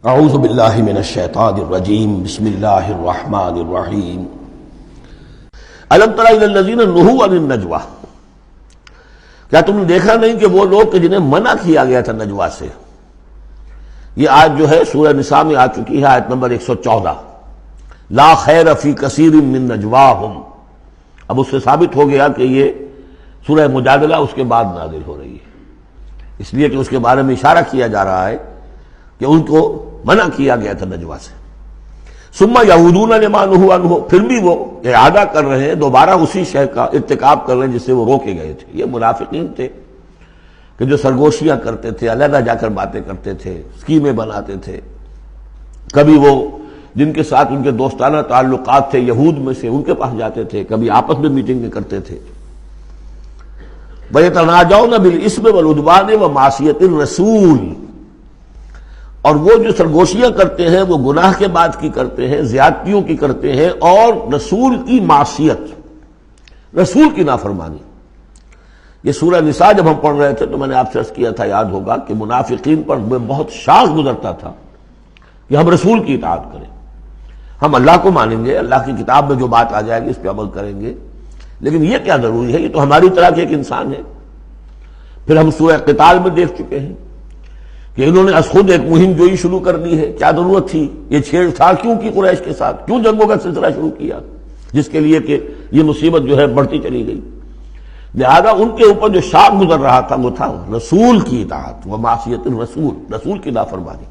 اعوذ باللہ من الشیطان الرجیم بسم اللہ الرحمن الرحیم الم تر الی الذین نہوا عن النجوی، کیا تم نے دیکھا نہیں کہ وہ لوگ کہ جنہیں منع کیا گیا تھا نجوا سے؟ یہ آیت جو ہے سورہ نساء میں آ چکی ہے، آیت نمبر 114، لا خیر فی کثیر من نجواہم۔ اب اس سے ثابت ہو گیا کہ یہ سورہ مجادلہ اس کے بعد نازل ہو رہی ہے، اس لیے کہ اس کے بارے میں اشارہ کیا جا رہا ہے کہ ان کو منع کیا گیا تھا نجوا سے۔ ثم یعودون لما نہوا عنہ، پھر بھی وہ اعادہ کر رہے ہیں، دوبارہ اسی شے کا ارتکاب کر رہے ہیں جس سے وہ روکے گئے تھے۔ یہ منافقین تھے کہ جو سرگوشیاں کرتے تھے، علیحدہ جا کر باتیں کرتے تھے، اسکیمیں بناتے تھے۔ کبھی وہ جن کے ساتھ ان کے دوستانہ تعلقات تھے یہود میں سے ان کے پاس جاتے تھے، کبھی آپس میں میٹنگیں کرتے تھے۔ وَيَتَنَاجَوْنَ بِالْإِثْمِ وَالْعُدْوَانِ وَمَعْصِيَتِ الرَّسُولِ، اور وہ جو سرگوشیاں کرتے ہیں وہ گناہ کے بعد کی کرتے ہیں، زیادتیوں کی کرتے ہیں، اور رسول کی معصیت، رسول کی نافرمانی۔ یہ سورہ نساء جب ہم پڑھ رہے تھے تو میں نے آپ سے عرض کیا تھا، یاد ہوگا کہ منافقین پر بہت شاخ گزرتا تھا کہ ہم رسول کی اطاعت کریں، ہم اللہ کو مانیں گے، اللہ کی کتاب میں جو بات آ جائے گی اس پہ عمل کریں گے، لیکن یہ کیا ضروری ہے، یہ تو ہماری طرح کے ایک انسان ہے۔ پھر ہم سورہ قتال میں دیکھ چکے ہیں کہ انہوں نے از خود ایک مہم جوئی شروع کر دی ہے۔ کیا ضرورت تھی یہ چھیڑ چھاڑ کیوں کی قریش کے ساتھ، کیوں جنگوں کا سلسلہ شروع کیا، جس کے لیے کہ یہ مصیبت جو ہے بڑھتی چلی گئی۔ لہذا ان کے اوپر جو شاخ گزر رہا تھا وہ تھا رسول کی اطاعت و معصیت الرسول، رسول کی نافرمانی۔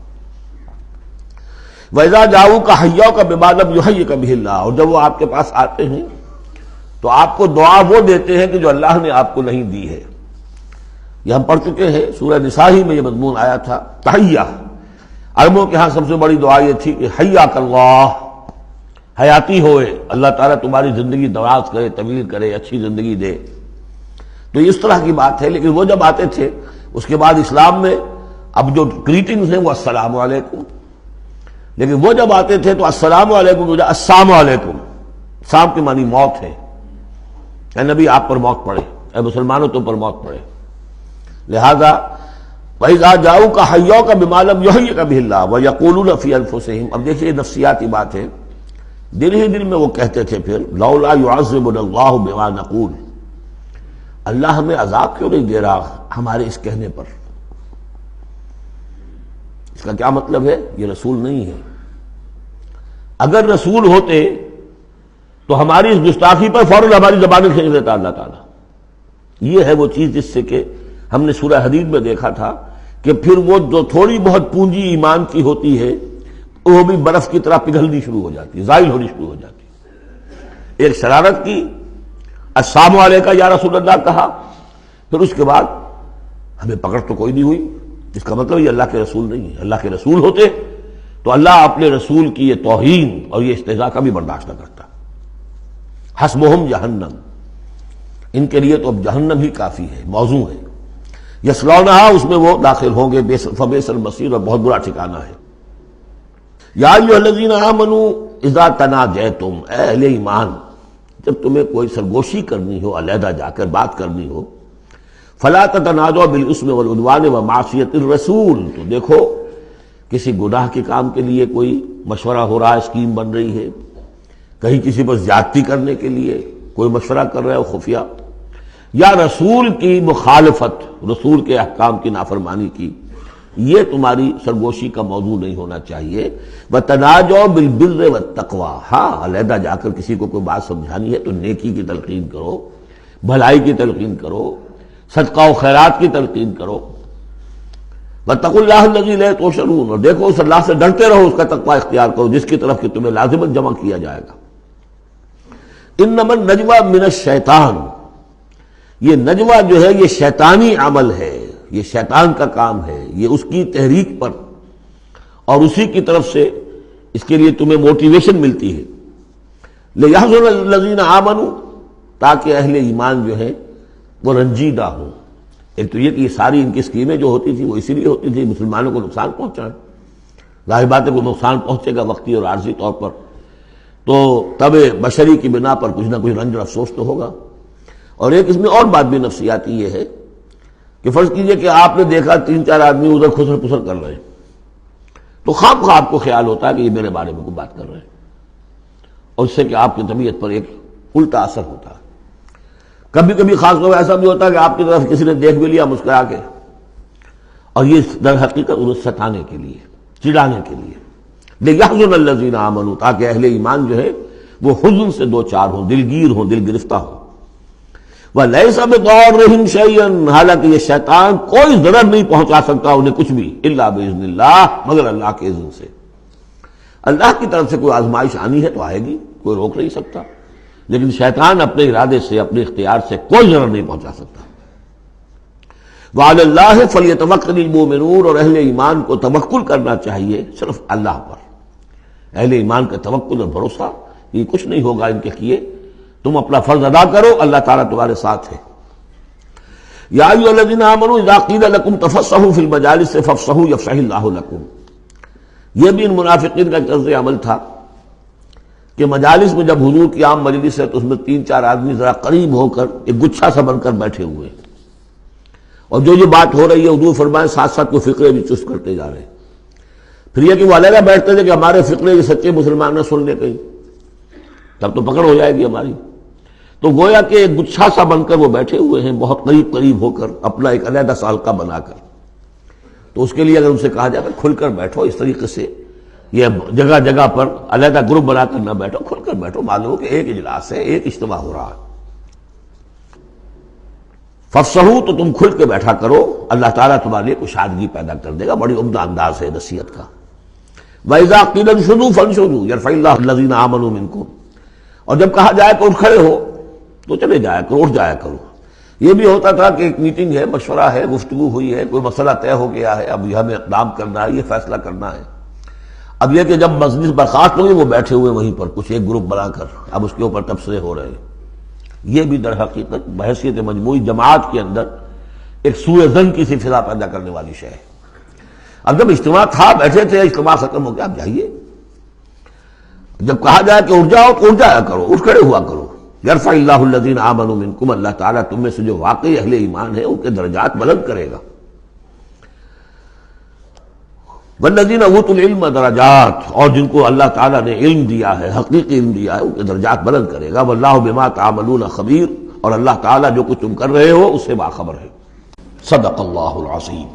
وَإِذَا جَاءُوكَ حَيَّوْكَ بِمَا لَمْ يُحَيِّكَ بِهِ اللَّهُ، اور جب وہ آپ کے پاس آتے ہیں تو آپ کو دعا وہ دیتے ہیں کہ جو اللہ نے آپ کو نہیں دی ہے۔ یہ ہم پڑھ چکے ہیں، سورہ نساء ہی میں یہ مضمون آیا تھا۔ تحیہ، عربوں کے ہاں سب سے بڑی دعا یہ تھی کہ حیاک اللہ، حیاتی ہوئے، اللہ تعالیٰ تمہاری زندگی دراز کرے، طویل کرے، اچھی زندگی دے۔ تو اس طرح کی بات ہے، لیکن وہ جب آتے تھے اس کے بعد اسلام میں اب جو گریٹنگز ہیں وہ السلام علیکم، لیکن وہ جب آتے تھے تو السلام علیکم جو السلام علیکم، سام کے معنی موت ہے، اے نبی آپ پر موت پڑے، اے مسلمانوں تم پر موت پڑے۔ لہذا وَإِذَا جَاءُوكَ حَيَّوْكَ بِمَا لَمْ يُحَيِّكَ بِهِ اللَّهُ وَيَقُولُونَ فِي أَنفُسِهِمْ، اب دیکھیے یہ نفسیاتی بات ہے، دل ہی دل میں وہ کہتے تھے پھر لولا يعذبنا الله بما نقول، اللہ ہمیں عذاب کیوں نہیں دے رہا ہمارے اس کہنے پر۔ اس کا کیا مطلب ہے؟ یہ رسول نہیں ہے۔ اگر رسول ہوتے تو ہماری اس گستاخی پر فوراً ہماری زبانیں کھینچ دیتا اللہ تعالیٰ۔ یہ ہے وہ چیز جس سے کہ ہم نے سورہ حدید میں دیکھا تھا کہ پھر وہ جو تھوڑی بہت پونجی ایمان کی ہوتی ہے وہ بھی برف کی طرح پگھلنی شروع ہو جاتی ہے، زائل ہونی شروع ہو جاتی ہے۔ ایک شرارت کی، السلام علیکم یا رسول اللہ کہا، پھر اس کے بعد ہمیں پکڑ تو کوئی نہیں ہوئی، اس کا مطلب یہ اللہ کے رسول نہیں ہے۔ اللہ کے رسول ہوتے تو اللہ اپنے رسول کی یہ توہین اور یہ استہزاء کا بھی برداشت نہ کرتا۔ حسبہم جہنم، ان کے لیے تو اب جہنم ہی کافی ہے، موضوع ہے۔ یصلونہا، اس میں وہ داخل ہوں گے، فبئس المصیر، اور بہت برا ٹھکانہ ہے۔ یا ایھا الذین آمنوا اذا تناجیتم، اے اہل ایمان جب تمہیں کوئی سرگوشی کرنی ہو، علیحدہ جا کر بات کرنی ہو، فلا تتناجوا بالاسم والعدوان ومعصیۃ الرسول، تو دیکھو کسی گناہ کے کام کے لیے کوئی مشورہ ہو رہا ہے، اسکیم بن رہی ہے، کہیں کسی پر زیادتی کرنے کے لیے کوئی مشورہ کر رہا ہے خفیہ، یا رسول کی مخالفت، رسول کے احکام کی نافرمانی کی، یہ تمہاری سرگوشی کا موضوع نہیں ہونا چاہیے۔ وَتَنَاجَوْا بِالْبِرِّ وَالتَّقْوَىٰ، ہاں علیحدہ جا کر کسی کو کوئی بات سمجھانی ہے تو نیکی کی تلقین کرو، بھلائی کی تلقین کرو، صدقہ و خیرات کی تلقین کرو۔ وَاتَّقُوا اللَّهَ الَّذِي إِلَيْهِ تُحْشَرُونَ، اور دیکھو اس اللہ سے ڈرتے رہو، اس کا تقویٰ اختیار کرو جس کی طرف کہ تمہیں لازماً جمع کیا جائے گا۔ اِنَّمَا النَّجْوَىٰ مِنَ الشَّيْطَانِ، یہ نجوہ جو ہے یہ شیطانی عمل ہے، یہ شیطان کا کام ہے، یہ اس کی تحریک پر اور اسی کی طرف سے اس کے لیے تمہیں موٹیویشن ملتی ہے۔ لِيَحْزُنَ الَّذِينَ آمَنُوا، تاکہ اہل ایمان جو ہے وہ رنجیدہ ہوں۔ ایک تو یہ کہ یہ ساری ان کی اسکیمیں جو ہوتی تھی وہ اسی لیے ہوتی تھی مسلمانوں کو نقصان پہنچائیں، ظاہر بات ہے کو نقصان پہنچے گا وقتی اور عارضی طور پر، تو طبع بشری کی بنا پر کچھ نہ کچھ رنج اور افسوس تو ہوگا۔ اور ایک اس میں اور بات بھی نفسیاتی یہ ہے کہ فرض کیجئے کہ آپ نے دیکھا 3-4 آدمی ادھر خسر پسر کر رہے ہیں، تو خام آپ کو خیال ہوتا ہے کہ یہ میرے بارے میں کوئی بات کر رہے ہیں، اور اس سے کہ آپ کی طبیعت پر ایک الٹا اثر ہوتا ہے۔ کبھی کبھی خاص طور پر ایسا بھی ہوتا ہے کہ آپ کی طرف کسی نے دیکھ بھی لیا مسکرا کے، اور یہ در حقیقت انہیں ستانے کے لیے، چڑھانے کے لیے، لِيَحْزُنَ الَّذِينَ آمَنُوا، تاکہ اہل ایمان جو ہے وہ حزن سے دو چار ہوں، دلگیر ہوں، دل گرفتہ ہوں۔ وَلَيْسَ بِضَارِّهِمْ شَيْئًا، حالانکہ یہ شیطان کوئی ضرر نہیں پہنچا سکتا انہیں کچھ بھی، إِلَّا بِإِذْنِ اللَّهِ، مگر اللہ کے اذن سے۔ اللہ کی طرف سے کوئی آزمائش آنی ہے تو آئے گی، کوئی روک نہیں سکتا، لیکن شیطان اپنے ارادے سے، اپنے اختیار سے کوئی ضرر نہیں پہنچا سکتا۔ وعلی اللہ فلیتوکل المؤمنون، اور اہل ایمان کو توکل کرنا چاہیے صرف اللہ پر۔ اہل ایمان کا توکل اور بھروسہ، یہ کچھ نہیں ہوگا ان کے کیے، تم اپنا فرض ادا کرو، اللہ تعالیٰ تمہارے ساتھ ہے۔ یا ایھا الذین آمنوا اذا قیل لکم تفصحوا فی المجالس فافصحوا یفصح اللہ لکم، یہ بھی ان منافقین کا طرز عمل تھا کہ مجالس میں جب حضور کی عام مجلس ہے تو اس میں 3-4 آدمی ذرا قریب ہو کر ایک گچھا سا بن کر بیٹھے ہوئے ہیں، اور جو یہ بات ہو رہی ہے حضور فرمائے ساتھ ساتھ کوئی فقرے بھی چست کرتے جا رہے ہیں۔ پھر یہ کہ وہ علیحدہ بیٹھتے تھے کہ ہمارے فقرے یہ سچے مسلمان نہ سن لے کہیں، تب تو پکڑ ہو جائے گی ہماری۔ تو گویا کہ ایک گچھا سا بن کر وہ بیٹھے ہوئے ہیں، بہت قریب قریب ہو کر، اپنا ایک علیحدہ سالقہ بنا کر۔ تو اس کے لیے اگر ان سے کہا جائے کہ کھل کر بیٹھو، اس طریقے سے یہ جگہ جگہ پر علیحدہ گروپ بنا کر نہ بیٹھو، کھل کر بیٹھو، معلوم ہو کہ ایک اجلاس ہے، ایک اجتماع ہو رہا ہے۔ فافصحوا، تو تم کھل کے بیٹھا کرو، اللہ تعالیٰ تمہارے لیے کشادگی پیدا کر دے گا۔ بڑی عمدہ انداز ہے نصیحت کا۔ وَإِذَا قِيلَ انشُزُوا فَانشُزُوا يَرْفَعِ اللَّهُ الَّذِينَ آمَنُوا مِنكُمْ، اور جب کہا جائے کہ اٹھ کھڑے ہو تو چلے جایا کرو، اٹھ جایا کرو۔ یہ بھی ہوتا تھا کہ ایک میٹنگ ہے، مشورہ ہے، گفتگو ہوئی ہے، کوئی مسئلہ طے ہو گیا ہے، اب یہ ہمیں اقدام کرنا ہے، یہ فیصلہ کرنا ہے۔ اب یہ کہ جب مجلس برخاست ہوئی وہ بیٹھے ہوئے وہیں پر کچھ ایک گروپ بنا کر، اب اس کے اوپر تبصرے ہو رہے ہیں۔ یہ بھی در حقیقت بحیثیت مجموعی جماعت کے اندر ایک سوء ظن کی سی فضا پیدا کرنے والی شے ہے۔ اب جب اجتماع تھا، بیٹھے تھے، اجتماع ختم ہو گیا، اب جائیے۔ جب کہا جائے کہ اٹھ جاؤ تو اٹھ جایا کرو، اٹھ کھڑے ہوا کرو۔ یرفع اللہ الذین آمنوا منکم، اللہ تعالیٰ تم میں سے جو واقعی اہل ایمان ہے ان کے درجات بلند کرے گا۔ والذین اوتوا العلم درجات، اور جن کو اللہ تعالیٰ نے علم دیا ہے، حقیقی علم دیا ہے، ان کے درجات بلند کرے گا۔ واللہ بما تعملون خبیر، اور اللہ تعالیٰ جو کچھ تم کر رہے ہو اس سے باخبر ہے۔ صدق اللہ العظیم۔